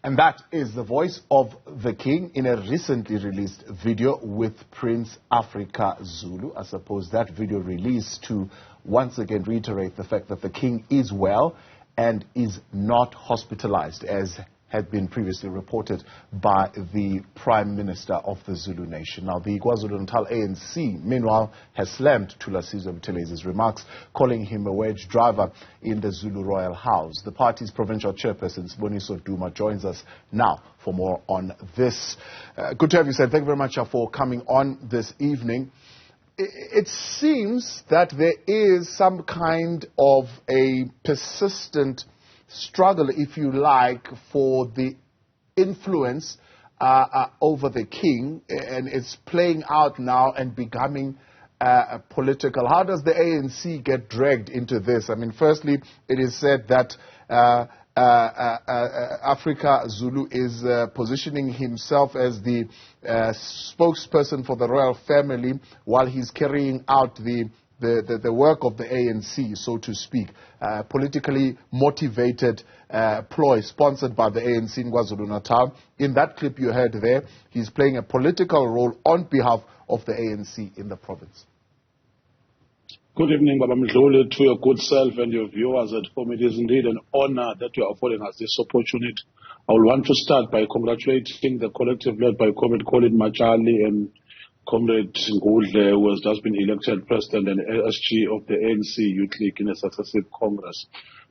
And that is the voice of the king in a recently released video with Prince Africa Zulu. I suppose that video released to once again reiterate the fact that the king is well and is not hospitalized, as had been previously reported by the Prime Minister of the Zulu nation. Now, the KwaZulu-Natal ANC, meanwhile, has slammed Thulasizwe Buthelezi's remarks, calling him a wedge driver in the Zulu royal house. The party's provincial chairperson, Siboniso Duma, joins us now for more on this. Good to have you, sir. Thank you very much for coming on this evening. It seems that there is some kind of a persistent struggle, if you like, for the influence over the king, and it's playing out now and becoming political. How does the ANC get dragged into this? I mean, firstly, it is said that Africa Zulu is positioning himself as the spokesperson for the royal family while he's carrying out the work of the ANC, so to speak, politically motivated ploy sponsored by the ANC in KwaZulu-Natal. In that clip you heard there, he's playing a political role on behalf of the ANC in the province. Good evening, Baba Mdluli, to your good self and your viewers at home. It is indeed an honor that you are affording us this opportunity. I will want to start by congratulating the collective led by Comrade Colin Machali and Comrade Ngudle, who has just been elected president and SG of the ANC Youth League in a successive Congress.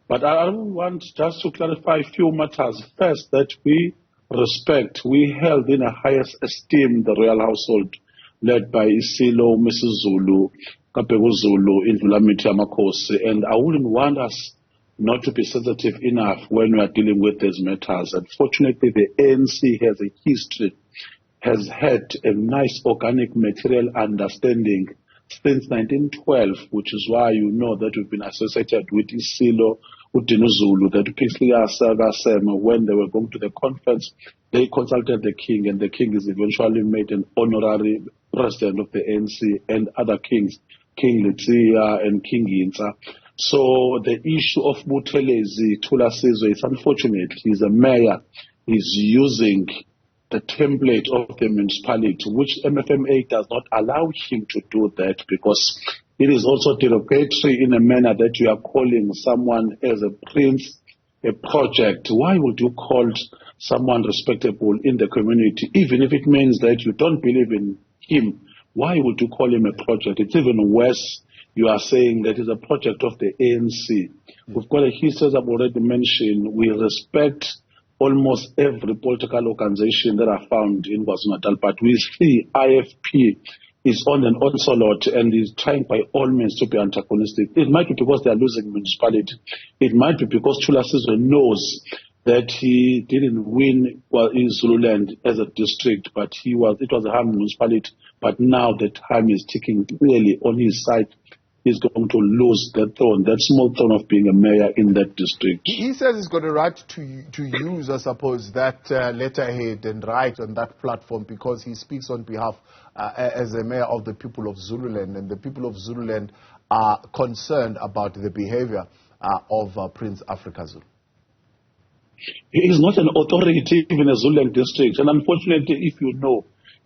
But I want just to clarify a few matters. First, that we respect, we held in a highest esteem the royal household led by Isilo, Mrs. Zulu, Kapego Zulu, Indlulamiti Amakosi, and I wouldn't want us not to be sensitive enough when we are dealing with these matters. Unfortunately, the ANC has a history, has had a nice organic material understanding since 1912, which is why you know that we've been associated with Isilo, Udinu Zulu, that Pixlia Sagasem, when they were going to the conference, they consulted the king, and the king is eventually made an honorary president of the ANC, and other kings, King Letsia and King Yinsa. So the issue of Buthelezi, Thulasizwe, is unfortunate. He's a mayor. He's using the template of the municipality, which MFMA does not allow him to do that, because it is also derogatory in a manner that you are calling someone as a prince, a project. Why would you call someone respectable in the community, even if it means that you don't believe in him? Why would you call him a project? It's even worse. You are saying that it's a project of the ANC. We've got a history, as I've already mentioned. We respect almost every political organization that are found in KwaZulu-Natal, but we see IFP is on an onslaught and is trying by all means to be antagonistic. It might be because they are losing municipality. It might be because Thulasizwe knows that he didn't win in Zululand as a district, but it was a Ham municipality. But now the time is ticking clearly on his side. He's going to lose that throne, that small throne of being a mayor in that district. He says he's got a right to use, I suppose, that letterhead and write on that platform because he speaks on behalf as a mayor of the people of Zululand, and the people of Zululand are concerned about the behavior of Prince Africa Zulu. He is not an authority in a Zululand district, and unfortunately, if you know,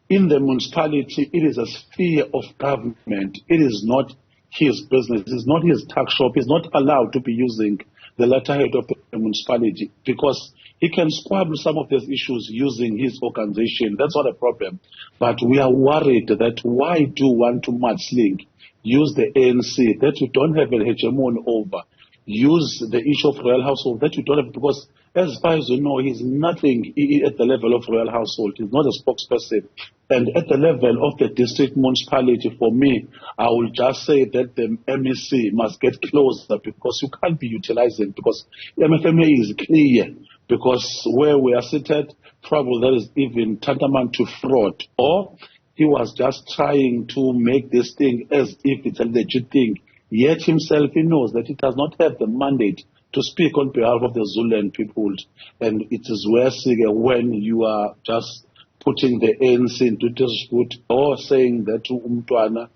in the municipality, it is a sphere of government. It is not his business. It's not his tax shop. He's not allowed to be using the letterhead of the municipality because he can squabble some of these issues using his organization. That's not a problem. But we are worried that why do want to mudslinging, use the ANC that you don't have a hegemon over, use the issue of royal household that you don't have, because as far as you know, he's nothing at the level of royal household. He's not a spokesperson. And at the level of the district municipality, for me, I will just say that the MEC must get closer because you can't be utilizing, because MFMA is clear, because where we are seated, probably that is even tantamount to fraud. Or he was just trying to make this thing as if it's a legit thing. Yet himself, he knows that he does not have the mandate to speak on behalf of the Zululand people. And it is worse when you are just putting the ANC into dispute or saying that to Umtwana,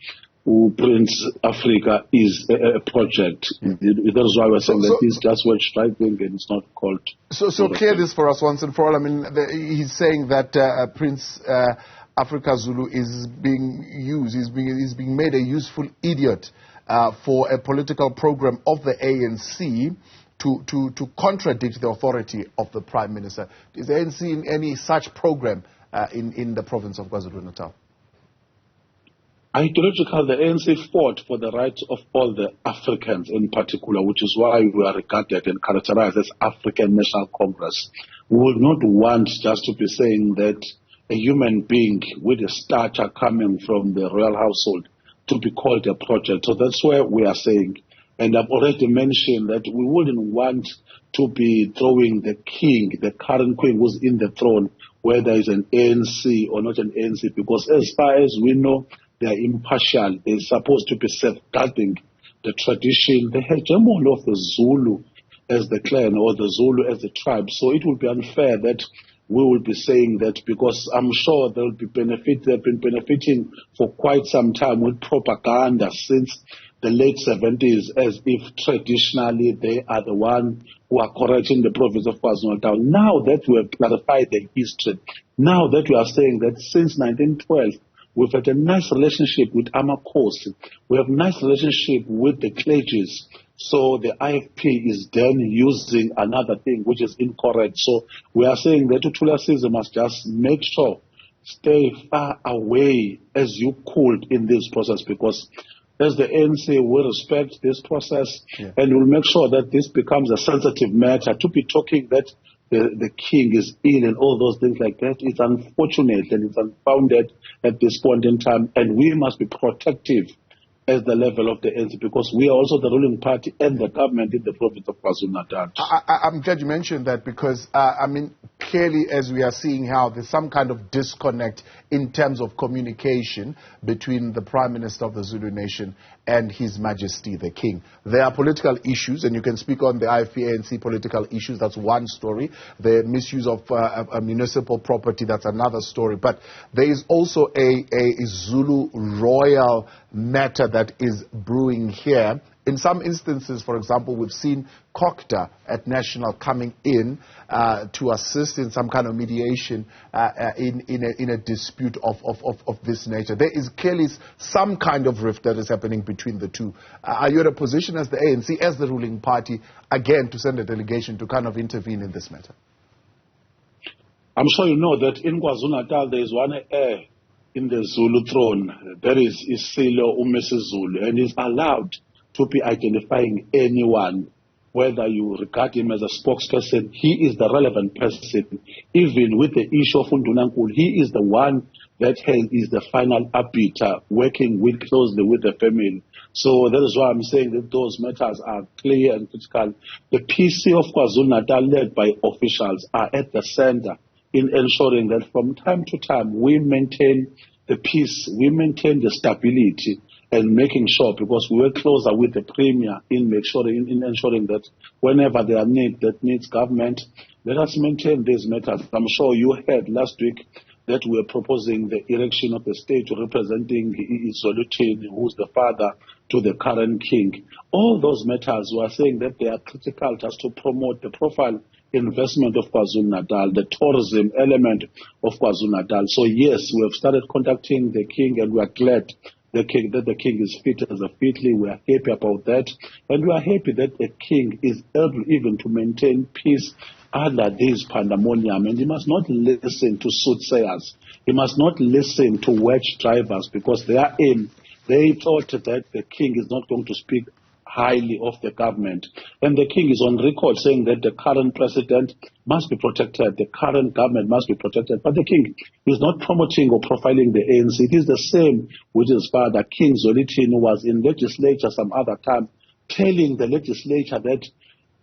Prince Africa is a project. That's why we're saying that it's just wedge driving and it's not called. So clear this for us once and for all. I mean, he's saying that Prince Africa Zulu is being used, is being made a useful idiot for a political program of the ANC to contradict the authority of the Prime Minister. Is the ANC in any such program in the province of KwaZulu-Natal? Ideological, the ANC fought for the rights of all the Africans in particular, which is why we are regarded and characterized as African National Congress. We would not want just to be saying that a human being with a stature coming from the royal household to be called a project. So that's where we are saying, and I've already mentioned that we wouldn't want to be throwing the king, the current queen who's in the throne, whether it's an ANC or not an ANC, because as far as we know, they are impartial. They're supposed to be safeguarding the tradition, the hegemony of the Zulu as the clan or the Zulu as the tribe. So it would be unfair that we will be saying that, because I'm sure they've been benefiting for quite some time with propaganda since the late 70s, as if traditionally they are the one who are correcting the province of KwaZulu-Natal. Now that we have clarified the history, now that we are saying that since 1912, we've had a nice relationship with Amakosi. We have a nice relationship with the clergies. So the IFP is then using another thing which is incorrect. So we are saying that Thulasizwe must just make sure, stay far away as you could in this process, because as the ANC will respect this process and will make sure that this becomes a sensitive matter. To be talking that the king is ill and all those things like that, it's unfortunate and it's unfounded at this point in time, and we must be protective as the level of the ANC, because we are also the ruling party and the government in the province of KwaZulu-Natal. I'm glad you mentioned that, because, I mean, clearly as we are seeing how there's some kind of disconnect in terms of communication between the Prime Minister of the Zulu Nation and His Majesty the King. There are political issues, and you can speak on the IFP-ANC political issues. That's one story. The misuse of a municipal property, that's another story. But there is also a Zulu royal matter that is brewing here. In some instances, for example, we've seen COCTA at National coming in to assist in some kind of mediation in a dispute of this nature. There is clearly some kind of rift that is happening between the two. Are you in a position as the ANC, as the ruling party, again, to send a delegation to kind of intervene in this matter? I'm sure you know that in KwaZulu-Natal there is one heir in the Zulu throne. That is Isilo Mrs. Zulu, and is allowed to be identifying anyone, whether you regard him as a spokesperson. He is the relevant person. Even with the issue of Undunankulu, he is the one that is the final arbiter, working closely with the family. So that is why I'm saying that those matters are clear and critical. The PC of KwaZulu-Natal, led by officials, are at the center in ensuring that from time to time we maintain the peace, we maintain the stability, and making sure, because we work closer with the Premier in ensuring that whenever there are needs that needs government, let us maintain these matters. I'm sure you heard last week that we are proposing the election of the state representing Zululand, who's the father to the current king. All those matters, we are saying that they are critical just to promote the profile investment of KwaZulu-Natal, the tourism element of KwaZulu-Natal. So yes, we have started contacting the king, and we are glad that the king is fit as a fitly. We are happy about that, and we are happy that the king is able even to maintain peace under this pandemonium. And he must not listen to soothsayers. He must not listen to wedge drivers, because their aim, they thought that the king is not going to speak highly of the government. And the king is on record saying that the current president must be protected, the current government must be protected. But the king is not promoting or profiling the ANC. It is the same with his father, King Zolitin, who was in legislature some other time, telling the legislature that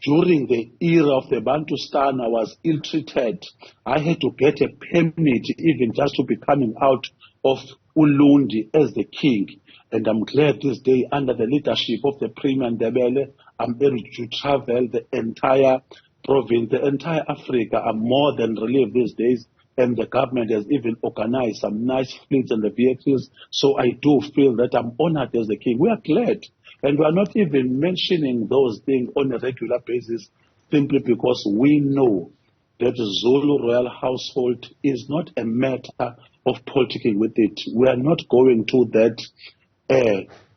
during the era of the Bantustan, I was ill-treated. I had to get a permit even just to be coming out of Ulundi as the king. And I'm glad this day, under the leadership of the Premier Ndebele, I'm able to travel the entire province, the entire Africa. I'm more than relieved these days. and the government has even organized some nice fleets and the vehicles. So I do feel that I'm honored as the king. We are glad. And we are not even mentioning those things on a regular basis simply because we know that the Zulu royal household is not a matter of politicking with it. We are not going to that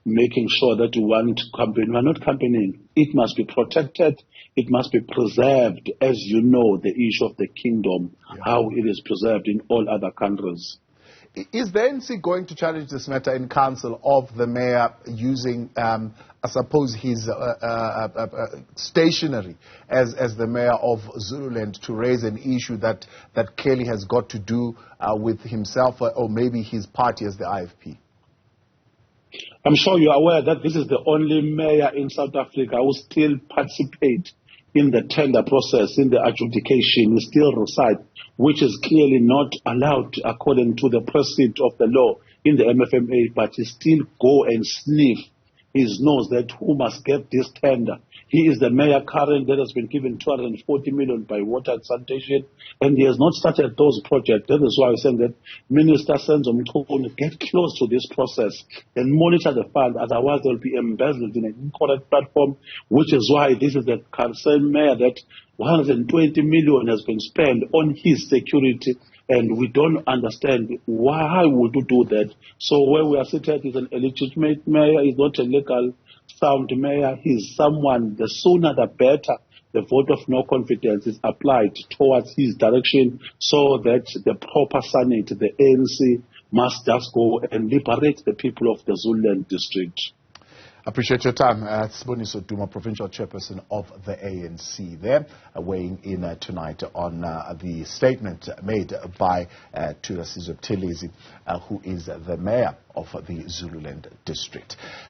making sure that we want to campaign. We are not campaigning. It must be protected. It must be preserved, as you know, the issue of the kingdom, how it is preserved in all other countries. Is the ANC going to challenge this matter in council of the mayor using, I suppose, his stationery as the mayor of Zululand to raise an issue that clearly has got to do with himself or maybe his party as the IFP? I'm sure you're aware that this is the only mayor in South Africa who still participates in the tender process, in the adjudication. He still resides, which is clearly not allowed according to the precept of the law in the MFMA, but he still go and sniff his nose that who must get this tender. He is the mayor current that has been given 240 million by water and sanitation, and he has not started those projects. That is why I'm saying that Minister Senzo Mthweni get close to this process and monitor the fund, otherwise they will be embezzled in an incorrect platform, which is why this is the concerned mayor that 120 million has been spent on his security, and we don't understand why would you do that. So where we are seated is an illegitimate mayor, is not a legal sound mayor. He's someone, the sooner the better the vote of no confidence is applied towards his direction, so that the proper Senate, the ANC, must just go and liberate the people of the Zululand District. Appreciate your time. Siboniso Duma, provincial chairperson of the ANC there, weighing in tonight on the statement made by Thulasizwe Buthelezi, who is the mayor of the Zululand District.